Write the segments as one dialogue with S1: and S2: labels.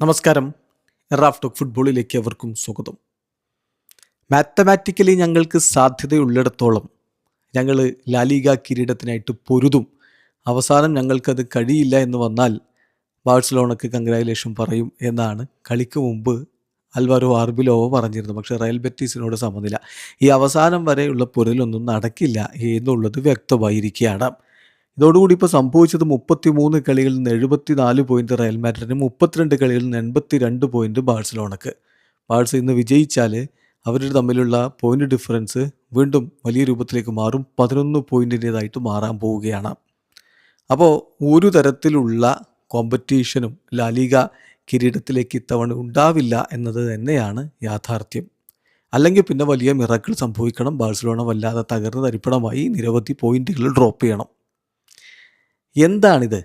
S1: നമസ്കാരം. Raf talk ഫുട്ബോളിലേക്ക് അവർക്കും സ്വാഗതം. മാത്തമാറ്റിക്കലി ഞങ്ങൾക്ക് സാധ്യതയുള്ളിടത്തോളം ഞങ്ങൾ ലാലിഗ കിരീടത്തിനായിട്ട് പൊരുതും. അവസാനം ഞങ്ങൾക്കത് കഴിയില്ല എന്ന് വന്നാൽ ബാഴ്സലോണക്ക് കൺഗ്രാജുലേഷൻ പറയും എന്നാണ് കളിക്ക് മുമ്പ് അൽവാരോ ആർബിലോവോ പറഞ്ഞിരുന്നത്. പക്ഷേ റയൽ ബെറ്റീസിനോട് സമനില. ഈ അവസാനം വരെയുള്ള പൊരുലൊന്നും നടക്കില്ല എന്നുള്ളത് വ്യക്തമായിരിക്കുകയാണ്. ഇതോടുകൂടി ഇപ്പോൾ സംഭവിച്ചത് 33 കളികളിൽ നിന്ന് 74 പോയിൻറ്റ് റയൽ മാഡ്രിഡിന്, 32 കളികളിൽ നിന്ന് 82 പോയിൻറ്റ് ബാഴ്സലോണക്ക്. ബാഴ്സ ഇന്ന് വിജയിച്ചാൽ അവരുടെ തമ്മിലുള്ള പോയിൻ്റ് ഡിഫറൻസ് വീണ്ടും വലിയ രൂപത്തിലേക്ക് മാറും. 11 പോയിൻറ്റിൻ്റേതായിട്ട് മാറാൻ പോവുകയാണ്. അപ്പോൾ ഒരു തരത്തിലുള്ള കോമ്പറ്റീഷനും ലാലിഗ കിരീടത്തിലേക്ക് ഇത്തവണ ഉണ്ടാവില്ല എന്നത് തന്നെയാണ് യാഥാർത്ഥ്യം. അല്ലെങ്കിൽ പിന്നെ വലിയ മിറാക്കിൾ സംഭവിക്കണം. ബാഴ്സലോണ വല്ലാതെ തകർന്ന് തരിപ്പണമായി നിരവധി പോയിൻറ്റുകൾ ഡ്രോപ്പ് ചെയ്യണം. എന്താണിത്?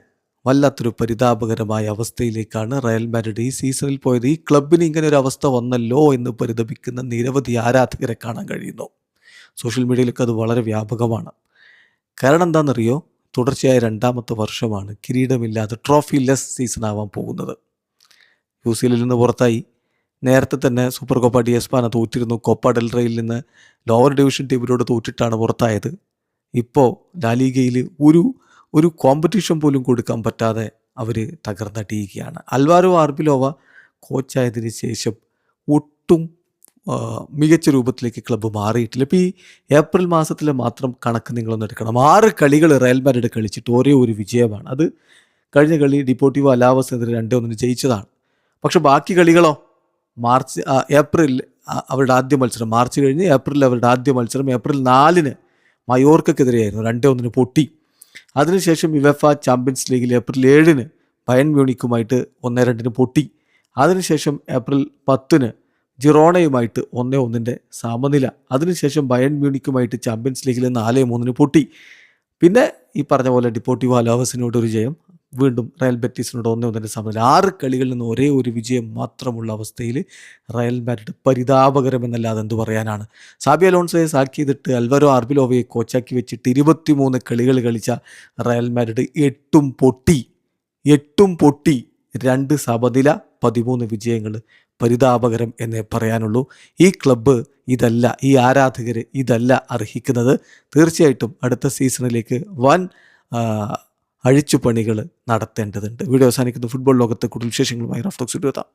S1: വല്ലാത്തൊരു പരിതാപകരമായ അവസ്ഥയിലേക്കാണ് റയൽ മാഡ്രിഡ് ഈ സീസണിൽ പോയത്. ഈ ക്ലബിന് ഇങ്ങനെ ഒരു അവസ്ഥ വന്നല്ലോ എന്ന് പരിതപിക്കുന്ന നിരവധി ആരാധകരെ കാണാൻ കഴിയുന്നു. സോഷ്യൽ മീഡിയയിലൊക്കെ അത് വളരെ വ്യാപകമാണ്. കാരണം എന്താണെന്നറിയോ? തുടർച്ചയായ 2ാമത്തെ വർഷമാണ് കിരീടമില്ലാതെ ട്രോഫി ലെസ് സീസൺ ആവാൻ പോകുന്നത്. UCL നിന്ന് പുറത്തായി. നേരത്തെ തന്നെ സൂപ്പർ കോപ്പ ഡി എസ്പാന തോറ്റിരുന്നു. കോപ്പ ഡെൽ റേയിൽ നിന്ന് ലോവർ ഡിവിഷൻ ടീമിനോട് തോറ്റിട്ടാണ് പുറത്തായത്. ഇപ്പോൾ ലാലിഗയിൽ ഒരു കോമ്പറ്റീഷൻ പോലും കൊടുക്കാൻ പറ്റാതെ അവർ തകർന്നടിയുകയാണ്. അൽവാരോ ആർബിലോവ കോച്ചായതിന് ശേഷം ഒട്ടും മികച്ച രൂപത്തിലേക്ക് ക്ലബ്ബ് മാറിയിട്ടില്ല. ഇപ്പോൾ ഈ ഏപ്രിൽ മാസത്തിലെ മാത്രം കണക്ക് നിങ്ങളൊന്ന് എടുക്കണം. 6 കളികൾ റയൽ മാഡ്രിഡ് കളിച്ചിട്ട് ഒരേ ഒരു വിജയമാണ്. അത് കഴിഞ്ഞ കളി ഡിപ്പോർട്ടിവോ അലാവസിനെതിരെ 2-1 ജയിച്ചതാണ്. പക്ഷെ ബാക്കി കളികളോ? ഏപ്രിലിൽ അവരുടെ ആദ്യ മത്സരം, മാർച്ച് കഴിഞ്ഞ് ഏപ്രിലിൽ അവരുടെ ആദ്യ മത്സരം ഏപ്രിൽ 4-ന് മയോർക്കെതിരെയായിരുന്നു. 2-1 പൊട്ടി. അതിനുശേഷം യുവേഫ ചാമ്പ്യൻസ് ലീഗിൽ ഏപ്രിൽ 7-ന് ബയൺ മ്യൂണിക്കുമായിട്ട് 1-2 പൊട്ടി. അതിനുശേഷം ഏപ്രിൽ 10-ന് ജിറോണയുമായിട്ട് 1-1 സമനില. അതിനുശേഷം ബയൺ മ്യൂണിക്കുമായിട്ട് ചാമ്പ്യൻസ് ലീഗിൽ 4-3 പൊട്ടി. പിന്നെ ഈ പറഞ്ഞ പോലെ ഡിപ്പോർട്ടിവോ അലാവസിനോടൊരു ജയം, വീണ്ടും റയൽ ബെറ്റീസിനോട് 1-1 സമനില. 6 കളികളിൽ നിന്ന് ഒരേ ഒരു വിജയം മാത്രമുള്ള അവസ്ഥയിൽ റയൽ മാഡ്രിഡ് പരിതാപകരമെന്നല്ലാതെ എന്തു പറയാനാണ്? സാബി അലോൺസോയെ സാക്ക് ചെയ്തിട്ട് അൽവാരോ ആർബിലോവയെ കോച്ചാക്കി വെച്ചിട്ട് 23 കളികൾ കളിച്ച റയൽ മാഡ്രിഡ് 8 പൊട്ടി, 2 സമനില, 13 വിജയങ്ങൾ. പരിതാപകരം എന്നേ പറയാനുള്ളൂ. ഈ ക്ലബ്ബ് ഇതല്ല, ഈ ആരാധകർ ഇതല്ല അർഹിക്കുന്നത്. തീർച്ചയായിട്ടും അടുത്ത സീസണിലേക്ക് വൻ അഴിച്ചുപണികൾ നടത്തേണ്ടതുണ്ട്. വീഡിയോ അവസാനിക്കുന്നു. ഫുട്ബോൾ ലോകത്തെ കൂടുതൽ വിശേഷങ്ങളുമായി റാഫ് ടോക്സ് എത്താം.